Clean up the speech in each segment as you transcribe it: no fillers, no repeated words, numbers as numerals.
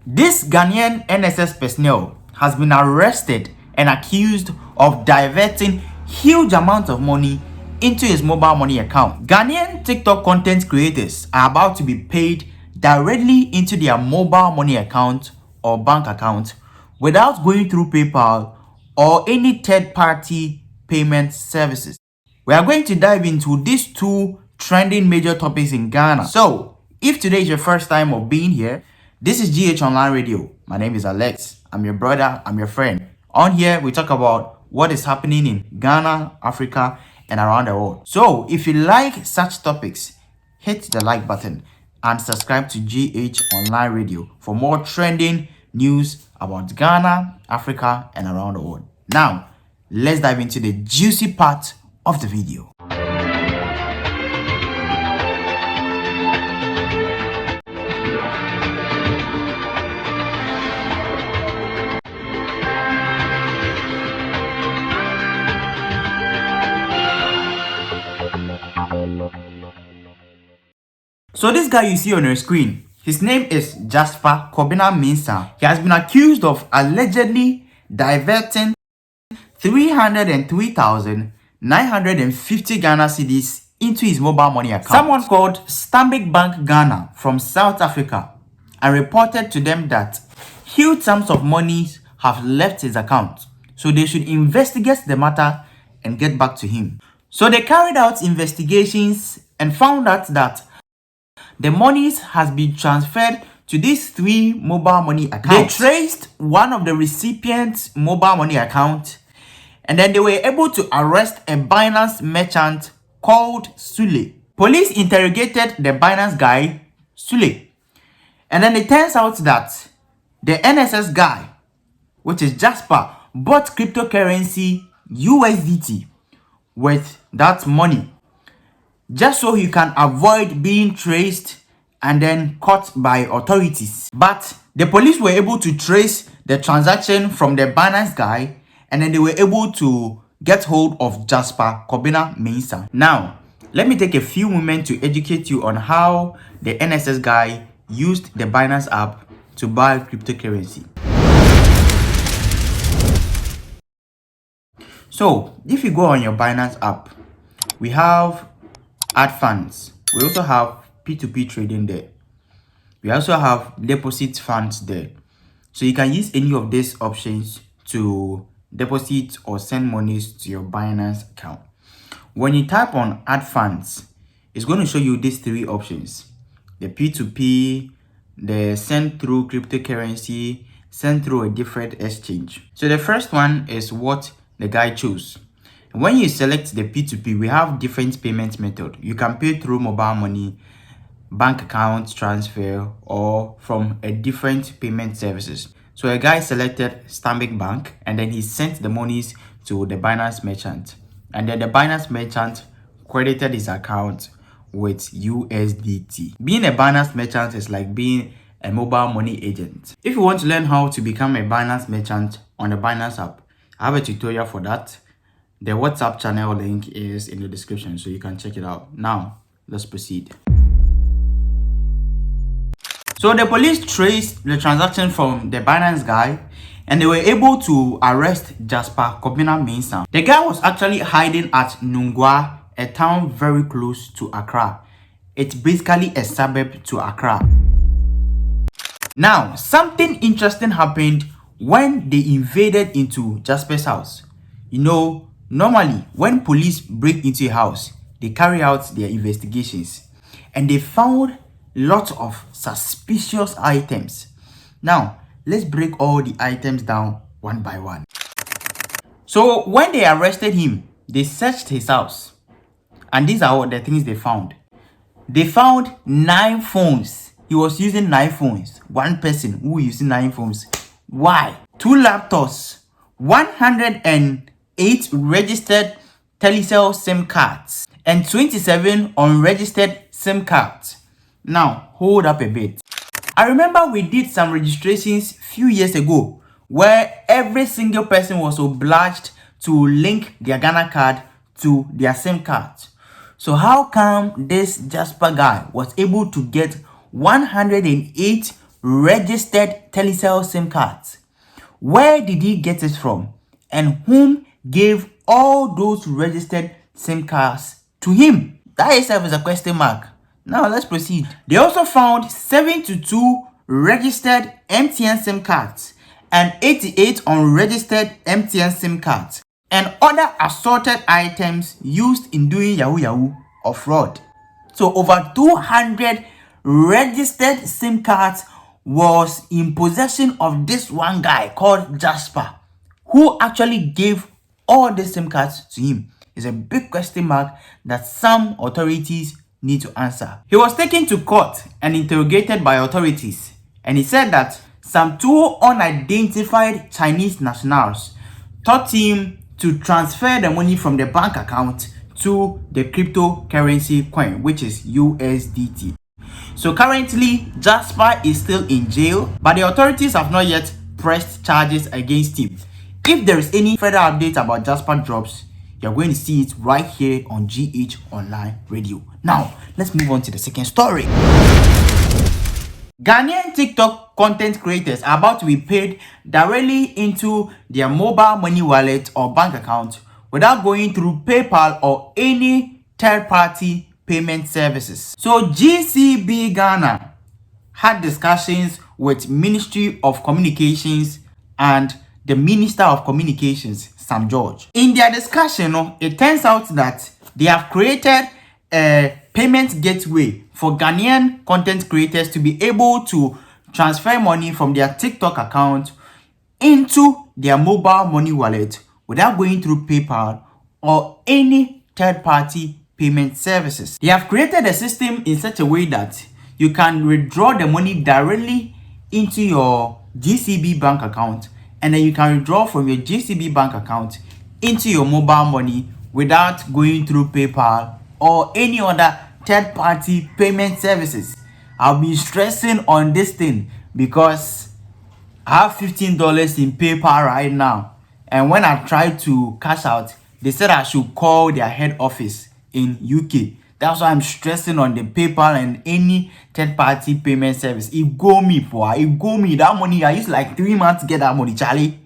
This Ghanaian NSS personnel has been arrested and accused of diverting huge amounts of money into his mobile money account. Ghanaian TikTok content creators are about to be paid directly into their mobile money account or bank account without going through PayPal or any third-party payment services. We are going to dive into these two trending major topics in Ghana. So, if today is your first time of being here, this is GH Online Radio. My name is Alex. I'm your brother, I'm your friend. On here, we talk about what is happening in Ghana, Africa, and around the world. So, if you like such topics, hit the like button and subscribe to GH Online Radio for more trending news about Ghana, Africa, and around the world. Now, let's dive into the juicy part of the video. So this guy you see on your screen, his name is Jesper Kobina Mensah. He has been accused of allegedly diverting 303,950 Ghana cedis into his mobile money account. Someone called Stanbic Bank Ghana from South Africa and reported to them that huge sums of money have left his account, so they should investigate the matter and get back to him. So they carried out investigations and found out that the monies has been transferred to these three mobile money accounts. They traced one of the recipients' mobile money account, and then they were able to arrest a Binance merchant called Sule. Police interrogated the Binance guy, Sule, and then it turns out that the NSS guy, which is Jesper, bought cryptocurrency USDT with that money, just so he can avoid being traced and then caught by authorities. But the police were able to trace the transaction from the Binance guy, and then they were able to get hold of Jesper Kobina Mensah. Now, let me take a few moments to educate you on how the NSS guy used the Binance app to buy cryptocurrency. So, if you go on your Binance app, we have add funds. We also have P2P trading there. We also have deposit funds there. So you can use any of these options to deposit or send monies to your Binance account. When you type on add funds, it's going to show you these three options: the P2P, the send through cryptocurrency, send through a different exchange. So the first one is what the guy chose. When you select the P2P, we have different payment method. You can pay through mobile money, bank account transfer, or from a different payment services. So a guy selected Stanbic Bank, and then he sent the monies to the Binance merchant, and then the Binance merchant credited his account with USDT. Being a Binance merchant is like being a mobile money agent. If you want to learn how to become a Binance merchant on the Binance app, I have a tutorial for that. The WhatsApp channel link is in the description, so you can check it out. Now, let's proceed. So the police traced the transaction from the Binance guy, and they were able to arrest Jesper Kobina Mensah. The guy was actually hiding at Nungwa, a town very close to Accra. It's basically a suburb to Accra. Now, something interesting happened when they invaded into Jesper's house. You know, normally, when police break into a house, they carry out their investigations, and they found lots of suspicious items. Now, let's break all the items down one by one. So, when they arrested him, they searched his house, and these are all the things they found. They found 9 phones. He was using 9 phones. One person who is using 9 phones. Why? 2 laptops, 108 registered Telecel SIM cards, and 27 unregistered SIM cards. Now, hold up a bit. I remember we did some registrations few years ago where every single person was obliged to link their Ghana card to their SIM card. So how come this Jesper guy was able to get 108 registered Telecel SIM cards. Where did he get it from? And whom gave all those registered SIM cards to him? That itself is a question mark. Now let's proceed. They also found 72 registered MTN SIM cards and 88 unregistered MTN SIM cards and other assorted items used in doing yahoo yahoo or fraud. So over 200 registered SIM cards was in possession of this one guy called Jesper, who actually gave all the SIM cards to him. It's a big question mark that some authorities need to answer. He was taken to court and interrogated by authorities, and he said that some two unidentified Chinese nationals taught him to transfer the money from the bank account to the cryptocurrency coin, which is USDT. So currently, Jesper is still in jail, but the authorities have not yet pressed charges against him. If there is any further update about Jesper drops, you're going to see it right here on GH Online Radio. Now, let's move on to the second story. Ghanaian TikTok content creators are about to be paid directly into their mobile money wallet or bank account without going through PayPal or any third-party payment services. So GCB Ghana had discussions with Ministry of Communications and the Minister of Communications, Sam George. In their discussion, it turns out that they have created a payment gateway for Ghanaian content creators to be able to transfer money from their TikTok account into their mobile money wallet without going through PayPal or any third-party payment services. They have created a system in such a way that you can withdraw the money directly into your GCB bank account, and then you can withdraw from your GCB bank account into your mobile money without going through PayPal or any other third-party payment services. I'll be stressing on this thing because I have $15 in PayPal right now, and when I tried to cash out, they said I should call their head office in UK. That's why I'm stressing on the PayPal and any third-party payment service. It go me, that money. I used like 3 months to get that money, Charlie.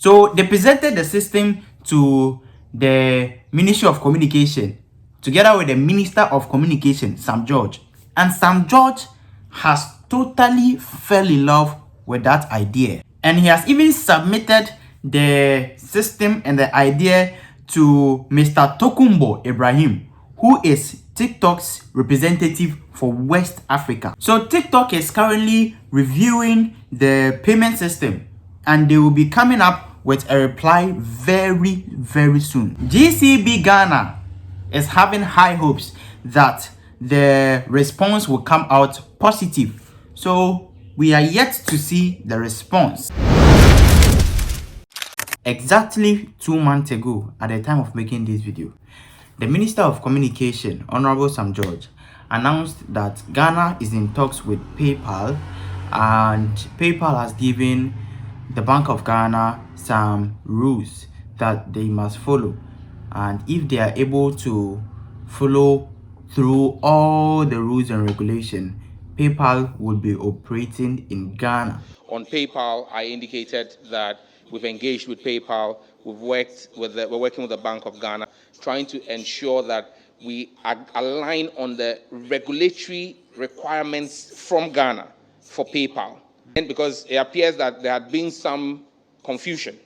So they presented the system to the Ministry of Communication together with the Minister of Communication, Sam George. And Sam George has totally fell in love with that idea. And he has even submitted the system and the idea to Mr. Tokumbo Ibrahim, who is TikTok's representative for West Africa. So TikTok is currently reviewing the payment system, and they will be coming up with a reply very, very soon. GCB Ghana is having high hopes that the response will come out positive. So we are yet to see the response. Exactly 2 months ago, at the time of making this video, the Minister of Communication, Honorable Sam George, announced that Ghana is in talks with PayPal, and PayPal has given the Bank of Ghana some rules that they must follow. And if they are able to follow through all the rules and regulation, PayPal will be operating in Ghana. On PayPal, I indicated that we've engaged with PayPal. We're working with the Bank of Ghana, trying to ensure that we align on the regulatory requirements from Ghana for PayPal. And because it appears that there had been some confusion.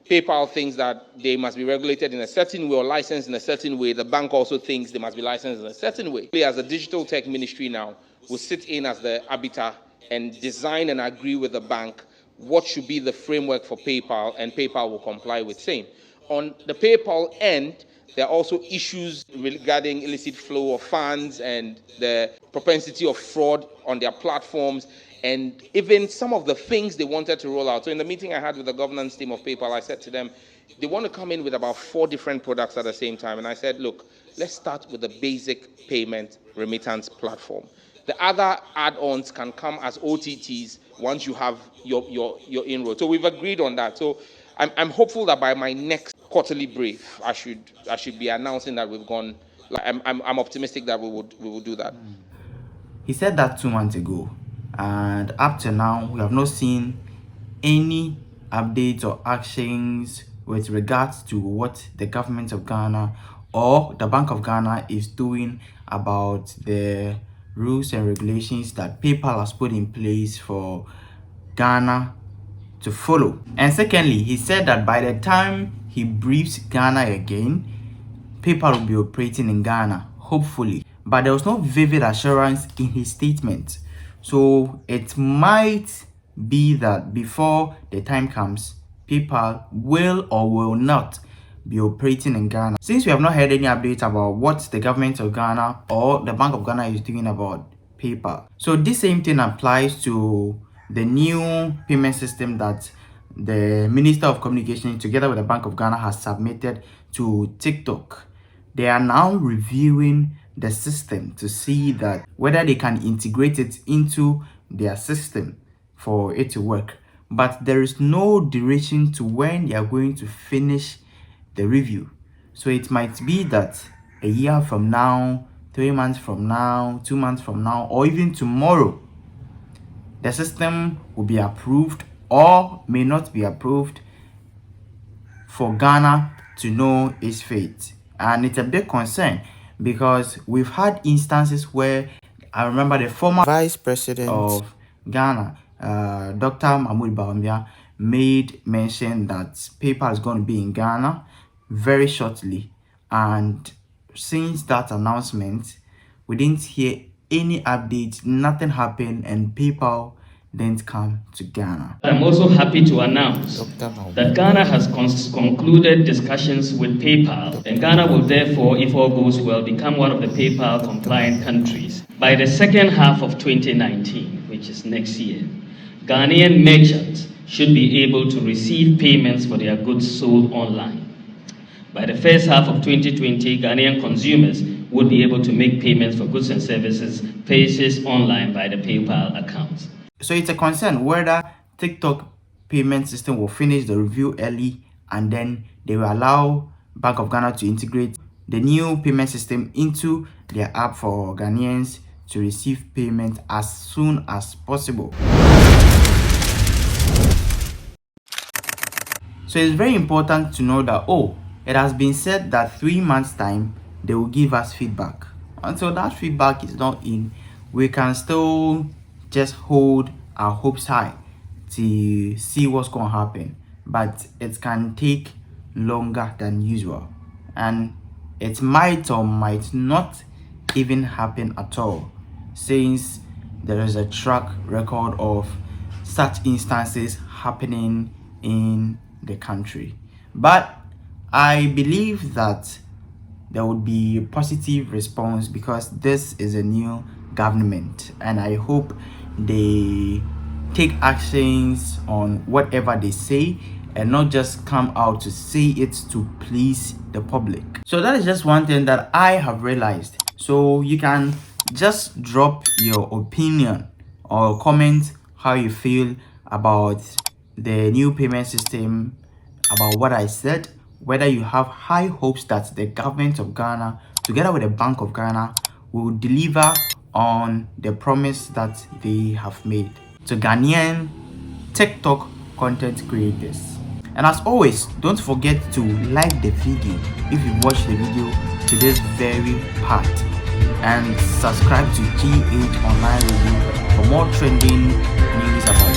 PayPal thinks that they must be regulated in a certain way or licensed in a certain way. The bank also thinks they must be licensed in a certain way. As a digital tech ministry now, we'll sit in as the arbiter and design and agree with the bank what should be the framework for PayPal, and PayPal will comply with same. On the PayPal end, there are also issues regarding illicit flow of funds and the propensity of fraud on their platforms, and even some of the things they wanted to roll out. So in the meeting I had with the governance team of PayPal, I said to them, they want to come in with about 4 different products at the same time. And I said, look, let's start with the basic payment remittance platform. The other add-ons can come as OTTs once you have your inroad. So we've agreed on that. So I'm hopeful that by my next quarterly brief, I should be announcing that we've gone. I'm optimistic that we will do that. He said that 2 months ago, and up to now we have not seen any updates or actions with regards to what the government of Ghana or the Bank of Ghana is doing about the rules and regulations that PayPal has put in place for Ghana to follow. And secondly, he said that by the time he briefs Ghana again, PayPal will be operating in Ghana, hopefully. But there was no vivid assurance in his statement. So it might be that before the time comes, PayPal will or will not be operating in Ghana. Since we have not heard any updates about what the government of Ghana or the Bank of Ghana is doing about PayPal. So this same thing applies to the new payment system that the Minister of Communication together with the Bank of Ghana has submitted to TikTok. They are now reviewing the system to see that whether they can integrate it into their system for it to work. But there is no duration to when they are going to finish the review. So it might be that a year from now, 3 months from now, 2 months from now, or even tomorrow, the system will be approved or may not be approved for Ghana to know its fate. And it's a big concern because we've had instances where I remember the former Vice President of Ghana, Dr. Mahmoud Bawumia, made mention that PayPal is going to be in Ghana very shortly. And since that announcement, we didn't hear any updates, nothing happened, and PayPal didn't come to Ghana. I'm also happy to announce that Ghana has concluded discussions with PayPal, and Ghana will therefore, if all goes well, become one of the PayPal compliant countries. By the second half of 2019, which is next year, Ghanaian merchants should be able to receive payments for their goods sold online. By the first half of 2020, Ghanaian consumers would be able to make payments for goods and services purchased online by the PayPal accounts. So it's a concern whether TikTok payment system will finish the review early and then they will allow Bank of Ghana to integrate the new payment system into their app for Ghanaians to receive payment as soon as possible. So it's very important to know that, it has been said that 3 months time they will give us feedback. Until that feedback is not in, we can still just hold our hopes high to see what's going to happen, but it can take longer than usual, and it might or might not even happen at all, since there is a track record of such instances happening in the country. But I believe that there would be a positive response because this is a new government, and I hope they take actions on whatever they say and not just come out to say it to please the public. So that is just one thing that I have realized. So you can just drop your opinion or comment how you feel about the new payment system, about what I said, whether you have high hopes that the government of Ghana together with the Bank of Ghana will deliver on the promise that they have made to Ghanaian TikTok content creators. And as always, don't forget to like the video if you watched the video to this very part, and subscribe to GH Online Review for more trending news about